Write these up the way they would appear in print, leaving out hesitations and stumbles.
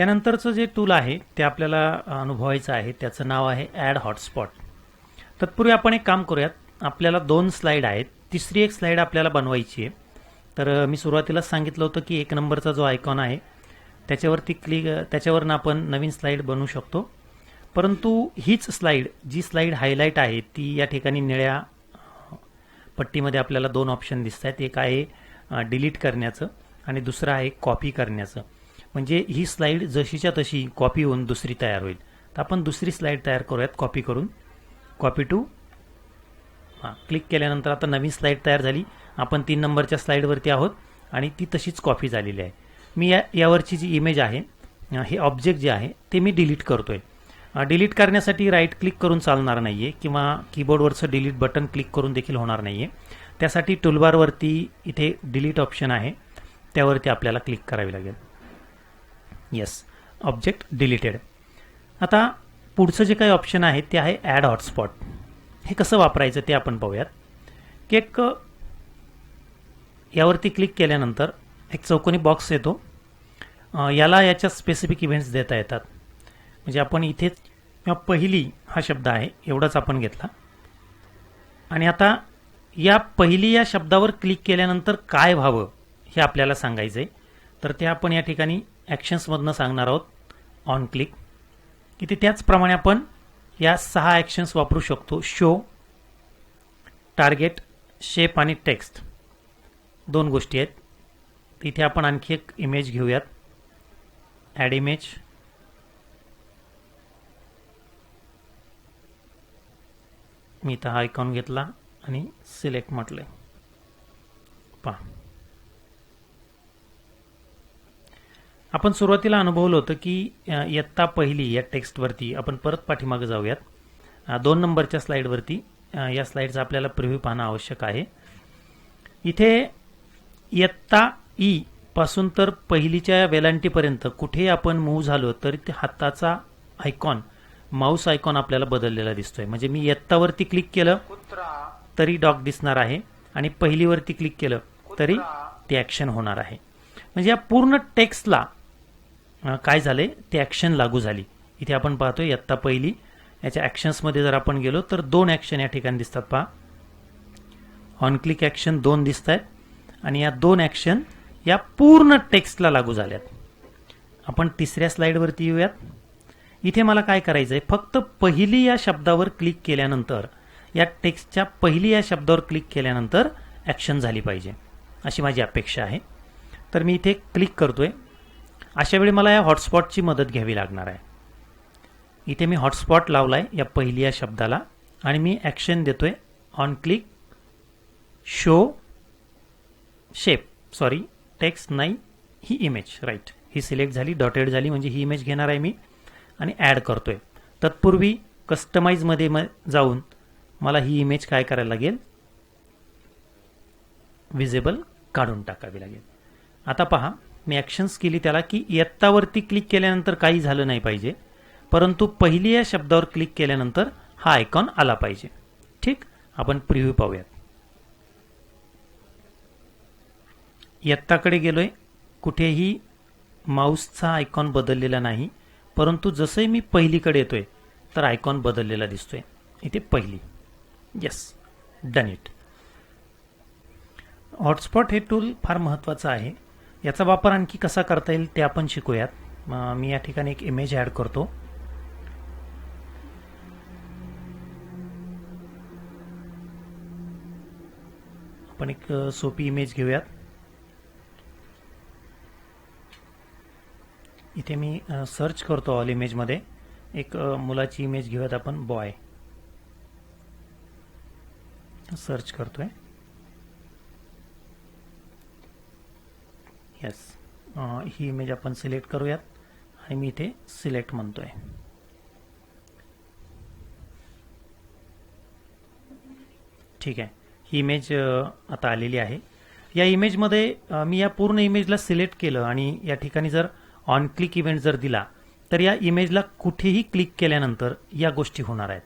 यानंतरचं जे टूल आहे ते आपल्याला अनुभवायचं आहे, त्याचं नाव आहे ॲड हॉटस्पॉट. तत्पूर्वी आपण एक काम करूयात. आपल्याला 2 स्लाईड आहेत, तिसरी एक स्लाईड आपल्याला बनवायची आहे. तर मी सुरुवातीलाच सांगितलं होतं की 1 नंबरचा जो आयकॉन आहे त्याच्यावरती त्याच्यावरनं आपण नवीन स्लाईड बनवू शकतो. परंतु हीच स्लाईड, जी स्लाईड हायलाईट आहे ती या ठिकाणी निळ्या पट्टीमध्ये आपल्याला 2 ऑप्शन दिसत आहेत. एक आहे डिलीट करण्याचं आणि दुसरं आहे कॉपी करण्याचं. म्हणजे ही स्लाईड जशीच्या तशी कॉपी होऊन दुसरी तयार होईल. तर आपण दुसरी स्लाईड तयार करूयात कॉपी करून. कॉपी टू क्लिक केल्यानंतर आता नवीन स्लाईड तयार झाली. आपण 3 नंबरच्या स्लाईडवरती आहोत आणि ती तशीच कॉपी झालेली आहे. मी यावरची जी इमेज आहे, हे ऑब्जेक्ट जे आहे ते मी डिलीट करतोय. डिलीट करण्यासाठी राईट क्लिक करून चालणार नाही आहे किंवा कीबोर्डवरचं डिलीट बटन क्लिक करून देखील होणार नाही आहे. त्यासाठी टूलबारवरती इथे डिलीट ऑप्शन आहे, त्यावरती आपल्याला क्लिक करावी लागेल. Yes, object deleted. आता पुढचं जे काही ऑप्शन आहे ते आहे ॲड हॉटस्पॉट. हे कसं वापरायचं ते आपण पाहूयात. की एक यावरती क्लिक केल्यानंतर एक चौकोनी बॉक्स येतो. याला याच्या स्पेसिफिक इव्हेंट्स देता येतात. म्हणजे आपण इथेच पहिली हा शब्द आहे एवढाच आपण घेतला आणि आता या पहिली या शब्दावर क्लिक केल्यानंतर काय व्हावं हे आपल्याला सांगायचं आहे. तर ते आपण या ठिकाणी ॲक्शन्समधनं सांगणार आहोत. ऑन क्लिक इथे त्याचप्रमाणे आपण या 6 ॲक्शन्स वापरू शकतो. शो, टार्गेट, शेप आणि टेक्स्ट 2 गोष्टी आहेत. इथे आपण आणखी एक इमेज घेऊयात. Add image. मी इथं हा आयकॉन घेतला आणि सिलेक्ट म्हटलंय. पहा, आपण सुरुवातीला अनुभवलं होतं की इयत्ता पहिली या टेक्स्टवरती आपण परत पाठीमागे जाऊयात. 2 नंबरच्या स्लाईडवरती या स्लाईडचा आपल्याला प्रिव्ह्यू पाहणं आवश्यक आहे. इथे इयत्ता ई पासून तर पहिलीच्या वेलांटीपर्यंत कुठे आपण मूव्ह झालो तरी ते हाताचा आयकॉन, माऊस आयकॉन आपल्याला बदललेला दिसतोय. म्हणजे मी इयत्तावरती क्लिक केलं तरी डॉग दिसणार आहे आणि पहिलीवरती क्लिक केलं तरी ती ॲक्शन होणार आहे. म्हणजे या पूर्ण टेक्स्टला काय झाले, ती ॲक्शन लागू झाली. इथे आपण पाहतोय इयत्ता पहिली याच्या ॲक्शन्समध्ये जर आपण गेलो तर 2 ॲक्शन या ठिकाणी दिसतात. पहा, ऑन क्लिक ॲक्शन 2 दिसत आहेत आणि या 2 ॲक्शन या पूर्ण टेक्स्टला लागू झाल्यात. आपण तिसऱ्या स्लाईडवरती येऊयात. इथे मला काय करायचं आहे, फक्त पहिली या शब्दावर क्लिक केल्यानंतर, या टेक्स्टच्या पहिली या शब्दावर क्लिक केल्यानंतर ॲक्शन झाली पाहिजे अशी माझी अपेक्षा आहे. तर मी इथे क्लिक करतोय. अशा वेळी मला या हॉटस्पॉटची मदत घ्यावी लागणार आहे. इथे मी हॉटस्पॉट लावलाय या पहिली या शब्दाला आणि मी ॲक्शन देतोय. On click, show, shape, sorry text नाही, ही इमेज, राईट, ही सिलेक्ट झाली, डॉटेड झाली, म्हणजे ही इमेज घेणार आहे मी आणि ॲड करतोय. तत्पूर्वी कस्टमाइजमध्ये जाऊन मला ही इमेज काय करायला लागेल, विजिबल काढून टाकावी लागेल. आता पहा, मी ॲक्शन्स केली त्याला की इयत्तावरती क्लिक केल्यानंतर काही झालं नाही पाहिजे, परंतु पहिली या शब्दावर क्लिक केल्यानंतर हा आयकॉन आला पाहिजे. ठीक, आपण प्रिव्ह्यू पाहूयात. इयत्ताकडे गेलोय, कुठेही माऊसचा आयकॉन बदललेला नाही, परंतु जसंही मी पहिलीकडे येतोय तर आयकॉन बदललेला दिसतोय. इथे पहिली. Yes, done it. हॉटस्पॉट हे टूल फार महत्त्वाचं आहे. याचा वापर आणखी कसा करता येईल ते आपण शिकूयात. मी या ठिकाणी एक इमेज ॲड करतो. आपण एक सोपी इमेज घेऊयात. इथे मी सर्च करतो ऑल इमेजमध्ये. एक मुलाची इमेज घेऊयात आपण, बॉय. सर्च करतोय. येस, ही इमेज आपण सिलेक्ट करूयात आणि मी इथे सिलेक्ट म्हणतोय. ठीक आहे, ही इमेज आता आलेली आहे. या इमेजमध्ये मी या पूर्ण इमेजला सिलेक्ट केलं आणि या ठिकाणी जर ऑन क्लिक इव्हेंट जर दिला तर या इमेजला कुठेही क्लिक केल्यानंतर या गोष्टी होणार आहेत.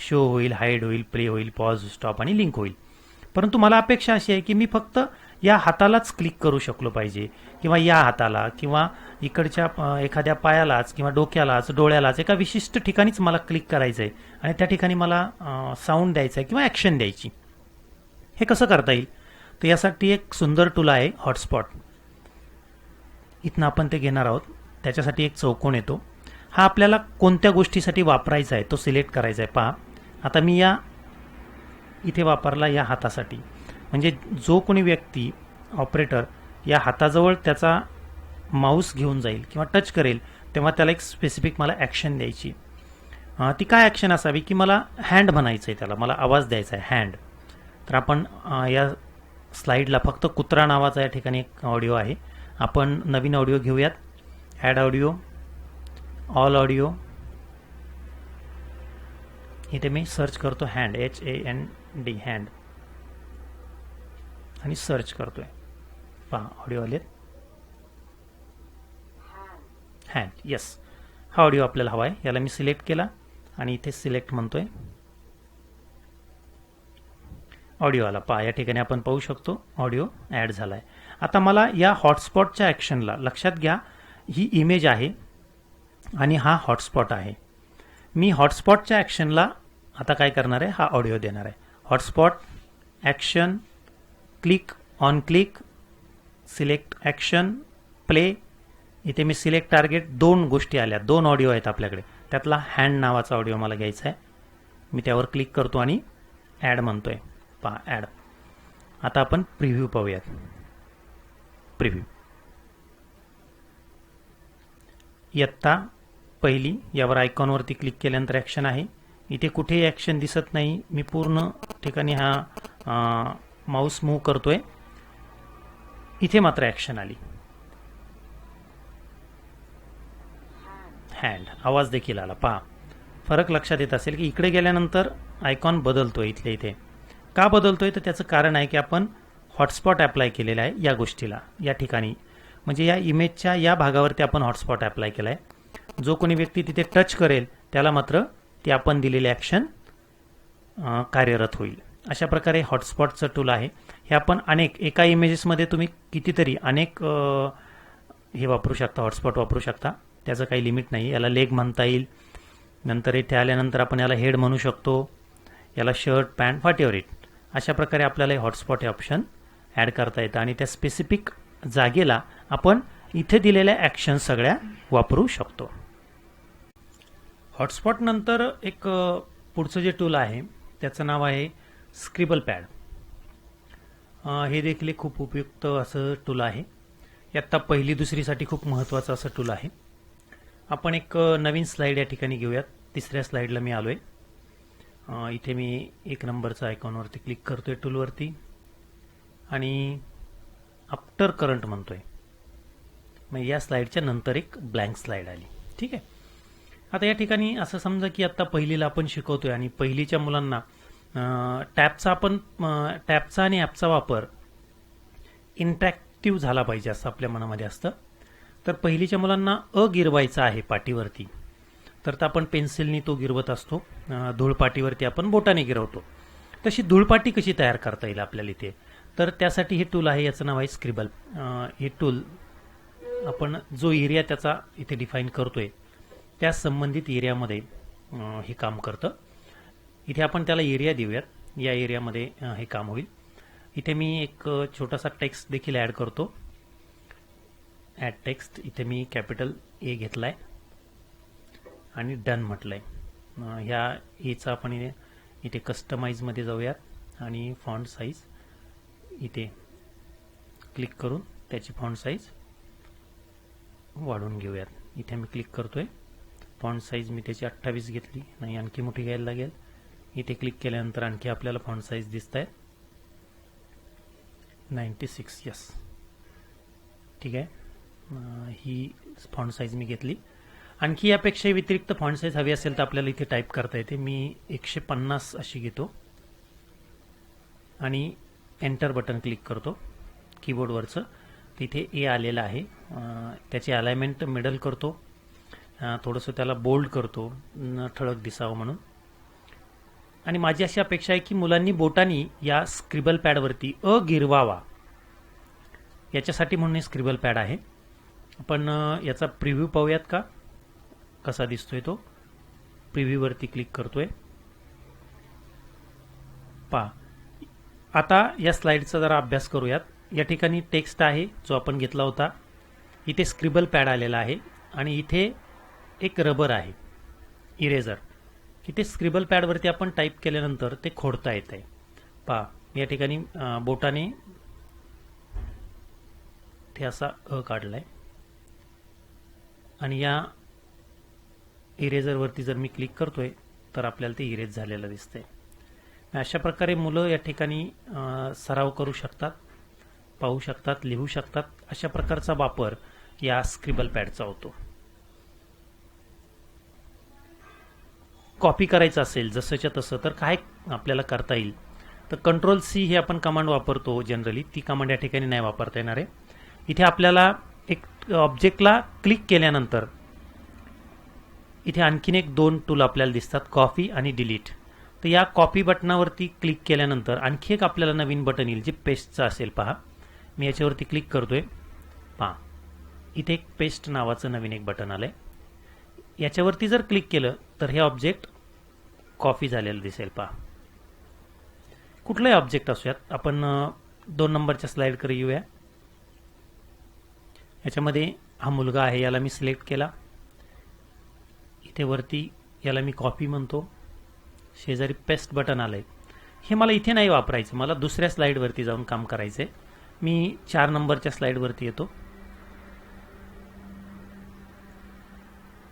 शो होईल, हाईड होईल, प्ले होईल, पॉज, स्टॉप आणि लिंक होईल. परंतु मला अपेक्षा अशी आहे की मी फक्त या हातालाच क्लिक करू शकलो पाहिजे, किंवा या हाताला किंवा इकडच्या एखाद्या पायालाच किंवा डोक्यालाच डोळ्यालाच एका विशिष्ट ठिकाणीच मला क्लिक करायचं आहे आणि त्या ठिकाणी मला साऊंड द्यायचा आहे किंवा ॲक्शन द्यायची. हे कसं करता येईल? तर यासाठी एक सुंदर टूल आहे हॉटस्पॉट. इथनं आपण ते घेणार आहोत. त्याच्यासाठी एक चौकोन येतो. हा आपल्याला कोणत्या गोष्टीसाठी वापरायचा आहे तो सिलेक्ट करायचा आहे. पहा, आता मी या इथे वापरला या हातासाठी. म्हणजे जो कोणी व्यक्ती ऑपरेटर या हाताजवळ त्याचा माऊस घेऊन जाईल किंवा टच करेल तेव्हा त्याला एक स्पेसिफिक मला ॲक्शन द्यायची. ती काय ॲक्शन असावी की मला हँड म्हणायचं आहे, त्याला मला आवाज द्यायचा आहे हँड. तर आपण या स्लाईडला फक्त कुत्रा नावाचा या ठिकाणी एक ऑडिओ आहे. आपण नवीन ऑडिओ घेऊयात. Add audio, all audio. इथे मी सर्च करतो हँड, HAND हँड, आणि सर्च करतोय. पहा ऑडिओ आलेत. हँड, येस, हा ऑडिओ आपल्याला हवा आहे. याला मी सिलेक्ट केला आणि इथे सिलेक्ट म्हणतोय. ऑडिओ आला. पहा या ठिकाणी आपण पाहू शकतो ऑडिओ ॲड झाला आहे. आता मला या हॉटस्पॉटच्या ॲक्शनला, लक्षात घ्या ही इमेज आहे आणि हा हॉटस्पॉट आहे. मी हॉटस्पॉटच्या ॲक्शनला आता काय करणार आहे, हा ऑडिओ देणार आहे. Hotspot action, click on click, select action, play. इथे मी सिलेक्ट टार्गेट, दोन गोष्टी आल्या, दोन ऑडिओ आहेत आपल्याकडे. त्यातला हँड नावाचा ऑडिओ मला घ्यायचा आहे. मी त्यावर क्लिक करतो आणि ॲड म्हणतोय. पहा ॲड. आता आपण प्रिव्ह्यू पाहूयात. प्रिव्ह्यू, इयत्ता पहिली यावर आयकॉनवरती क्लिक केल्यानंतर ॲक्शन आहे. इथे कुठेही ॲक्शन दिसत नाही. मी पूर्ण ठिकाणी हा माऊस मूव्ह करतोय. इथे मात्र ॲक्शन आली. हँड, आवाज देखील आला. पहा फरक लक्षात येत असेल की इकडे गेल्यानंतर आयकॉन बदलतोय इथल्या इथे. का बदलतोय तर त्याचं कारण आहे की आपण हॉटस्पॉट अप्लाय केलेला आहे या गोष्टीला, या ठिकाणी. म्हणजे या इमेजच्या या भागावरती आपण हॉटस्पॉट अप्लाय केला आहे. जो कोणी व्यक्ती तिथे टच करेल त्याला मात्र ती आपण दिलेली ॲक्शन कार्यरत होईल. अशा प्रकारे हॉटस्पॉटचं टूल आहे. हे आपण अनेक, एका इमेजेसमध्ये तुम्ही कितीतरी अनेक हे वापरू शकता, हॉटस्पॉट वापरू शकता. त्याचं काही लिमिट नाही. याला लेग म्हणता येईल. नंतर इथे आल्यानंतर आपण याला हेड म्हणू शकतो. याला shirt, pant, what ever it. अशा प्रकारे आपल्याला हे हॉटस्पॉट हे ऑप्शन ॲड करता येतं आणि त्या स्पेसिफिक जागेला आपण इथे दिलेल्या ॲक्शन सगळ्या वापरू शकतो. हॉटस्पॉट नंतर एक पुढचं जे टूल आहे त्याचं नाव आहे स्क्रिबल पॅड. हे देखील खूप उपयुक्त असं टूल आहे. इयत्ता पहिली दुसरीसाठी खूप महत्त्वाचं असं टूल आहे. आपण एक नवीन स्लाईड या ठिकाणी घेऊयात. तिसऱ्या स्लाईडला मी आलोय. इथे मी 1 नंबरचा आयकॉनवरती क्लिक करतोय टूलवरती आणि आफ्टर करंट म्हणतोय. मग या स्लाईडच्या नंतर एक ब्लँक स्लाईड आली. ठीक आहे. आता या ठिकाणी असं समजा की आता पहिलीला आपण शिकवतोय आणि पहिलीच्या मुलांना टॅबचा आणि ॲपचा वापर इंटरॅक्टिव्ह झाला पाहिजे असं आपल्या मनामध्ये असतं. तर पहिलीच्या मुलांना गिरवायचा आहे पाटीवरती, तर आपण पेन्सिलनी तो गिरवत असतो. धूळपाटीवरती आपण बोटाने गिरवतो. तशी धूळपाटी कशी तयार करता येईल आपल्याला इथे, तर त्यासाठी हे टूल आहे, याचं नाव आहे स्क्रिबल. हे टूल आपण जो एरिया त्याचा इथे डिफाईन करतोय त्या संबंधित एरियामध्ये हे काम करतं. इथे आपण त्याला एरिया देऊयात. या एरियामध्ये हे काम होईल. इथे मी एक छोटासा टेक्स्ट देखील ॲड करतो. Add text. इथे मी कॅपिटल ए घेतलाय आणि डन म्हटलंय. ह्या एचा आपण इथे कस्टमाइजमध्ये जाऊयात आणि फॉन्ट साईज इथे क्लिक करून त्याची फॉन्ट साईज वाढवून घेऊयात. इथे मी क्लिक करतोय. फॉन्ट साईज मी त्याची 28 घेतली, नाही आणखी मोठी घ्यायला लागेल. इथे क्लिक केल्यानंतर आणखी आपल्याला फॉन्ट साईज दिसत आहे 96. यस, ठीक आहे. ही फॉन्ट साईज मी घेतली. आणखी यापेक्षा व्यतिरिक्त फॉन्ट साईज हवी असेल तर आपल्याला इथे टाईप करता येते. मी 150 अशी घेतो आणि एंटर बटन क्लिक करतो कीबोर्डवरचं. तिथे ए आलेलं आहे. त्याची अलाइनमेंट मिडल करतो. थोडंसं त्याला बोल्ड करतो ठळक दिसावं म्हणून. आणि माझी अशी अपेक्षा आहे की मुलांनी बोटांनी या स्क्रिबल पॅडवरती गिरवावा. याच्यासाठी म्हणून हे स्क्रिबल पॅड आहे. आपण याचा प्रिव्ह्यू पाहूयात का, कसा दिसतोय तो. प्रिव्ह्यूवरती क्लिक करतोय. पहा, आता या स्लाइडचा जरा अभ्यास करूयात. या ठिकाणी टेक्स्ट आहे जो आपण घेतला होता. इथे स्क्रिबल पॅड आलेला आहे आणि इथे एक रबर आहे, इरेझर. इथे स्क्रिबल पॅडवरती आपण टाईप केल्यानंतर ते खोडता येत आहे. पहा, या ठिकाणी बोटाने ते असा काढलाय आणि या इरेझरवरती जर मी क्लिक करतोय तर आपल्याला ते इरेज झालेलं दिसतंय. अशा प्रकारे मुलं या ठिकाणी सराव करू शकतात, पाहू शकतात, लिहू शकतात. अशा प्रकारचा वापर या स्क्रिबल पॅडचा होतो. कॉपी करायचं असेल जसंच्या तसं तर काय आपल्याला करता येईल, तर Ctrl+C हे आपण कमांड वापरतो जनरली. ती कमांड या ठिकाणी नाही वापरता येणार आहे. इथे आपल्याला एक ऑब्जेक्टला क्लिक केल्यानंतर इथे आणखीन एक 2 टूल आपल्याला दिसतात, कॉपी आणि डिलीट. तर या कॉपी बटनावरती क्लिक केल्यानंतर आणखी एक आपल्याला नवीन बटन येईल जे पेस्टचं असेल. पहा, मी याच्यावरती क्लिक करतोय. पहा, इथे एक पेस्ट नावाचं नवीन एक बटन आलंय. याच्यावरती जर क्लिक केलं तर हे ऑब्जेक्ट कॉपी झालेलं दिसेल. पहा, कुठलंही ऑब्जेक्ट असूयात. आपण 2 नंबरच्या स्लाइडकडे येऊया. याच्यामध्ये हा मुलगा आहे, याला मी सिलेक्ट केला. इथे वरती याला मी कॉपी म्हणतो. शेजारी पेस्ट बटन आलंय. हे मला इथे नाही वापरायचं, मला दुसऱ्या स्लाइडवरती जाऊन काम करायचंय. मी 4 नंबरच्या स्लाइडवरती येतो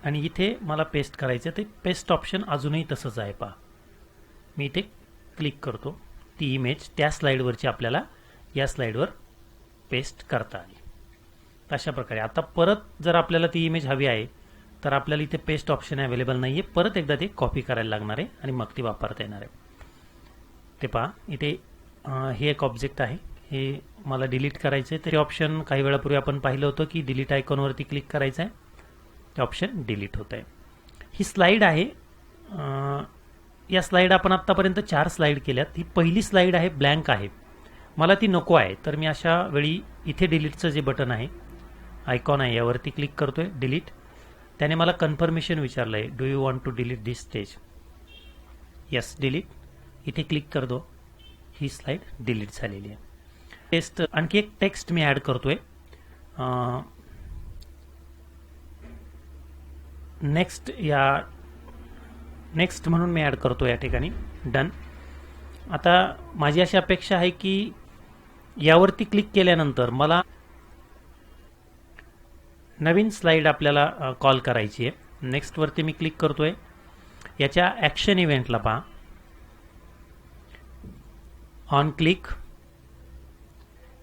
आणि इथे मला पेस्ट करायचं. ते पेस्ट ऑप्शन अजूनही तसंच आहे. पहा, मी इथे क्लिक करतो. ती इमेज त्या स्लाइडवरची आपल्याला या स्लाइडवर पेस्ट करता आली. अशा प्रकारे आता परत जर आपल्याला ती इमेज हवी आहे तर आपल्याला इथे पेस्ट ऑप्शन अवेलेबल नाहीये. परत एकदा ते कॉपी करायला लागणार आहे आणि मग ती वापरता येणार आहे. ते पहा, इथे हे एक ऑब्जेक्ट आहे, हे मला डिलीट करायचं आहे. ते ऑप्शन काही वेळापूर्वी आपण पाहिलं होतं की डिलीट आयकॉनवरती क्लिक करायचं आहे, ते ऑप्शन डिलीट होत आहे. ही स्लाइड आहे. या स्लाइड आपण आत्तापर्यंत 4 स्लाइड केल्यात. ही पहिली स्लाइड आहे, ब्लँक आहे, मला ती नको आहे. तर मी अशा वेळी इथे डिलीटचं जे बटन आहे, आयकॉन आहे, यावरती क्लिक करतोय, डिलीट. त्याने मला कन्फर्मेशन विचारलं आहे, do you want to delete this stage. Yes, delete. इथे क्लिक करतो. ही स्लाइड डिलीट झालेली आहे. टेस्ट आणखी एक टेक्स्ट मी ॲड करतोय. नेक्स्ट म्हणून मी ॲड करतो या ठिकाणी. डन. आता माझी अशी अपेक्षा आहे की यावरती क्लिक केल्यानंतर मला नवीन स्लाइड आपल्याला कॉल करायची आहे. नेक्स्टवरती मी क्लिक करतोय. याच्या ॲक्शन इव्हेंटला पहा, ऑन क्लिक,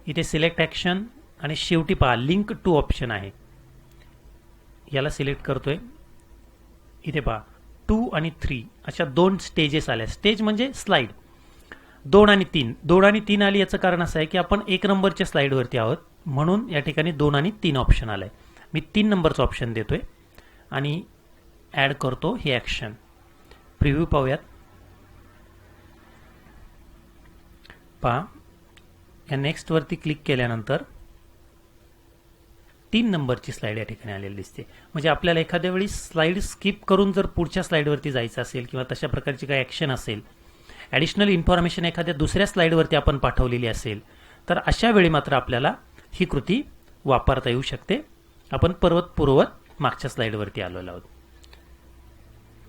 इथे सिलेक्ट ॲक्शन आणि शेवटी पहा लिंक टू ऑप्शन आहे, याला सिलेक्ट करतोय. इथे पहा 2 आणि 3 अशा 2 स्टेजेस आल्या. स्टेज म्हणजे स्लाइड. 2 आणि 3. 2 आणि 3 आली याचं कारण असं आहे की आपण 1 नंबरच्या स्लाइडवरती आहोत, म्हणून या ठिकाणी 2 आणि 3 ऑप्शन आलाय. मी 3 नंबरचं ऑप्शन देतोय आणि ॲड करतो हे ॲक्शन. प्रिव्ह्यू पाहूयात. पहा, या नेक्स्टवरती क्लिक केल्यानंतर 3 नंबरची स्लाइड या ठिकाणी आलेली दिसते. म्हणजे आपल्याला एखाद्या वेळी स्लाइड स्किप करून जर पुढच्या स्लाइडवरती जायचं असेल किंवा तशा प्रकारची काही ॲक्शन असेल, ॲडिशनल इन्फॉर्मेशन एखाद्या दुसऱ्या स्लाइडवरती आपण पाठवलेली असेल, तर अशा वेळी मात्र आपल्याला ही कृती वापरता येऊ शकते. आपण पुरवत मागच्या स्लाइडवरती आलेलो आहोत.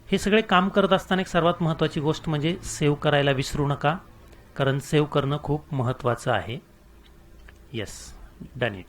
हे सगळे काम करत असताना एक सर्वात महत्त्वाची गोष्ट म्हणजे सेव्ह करायला विसरू नका, कारण सेव्ह करणं खूप महत्त्वाचं आहे. Yes, done it.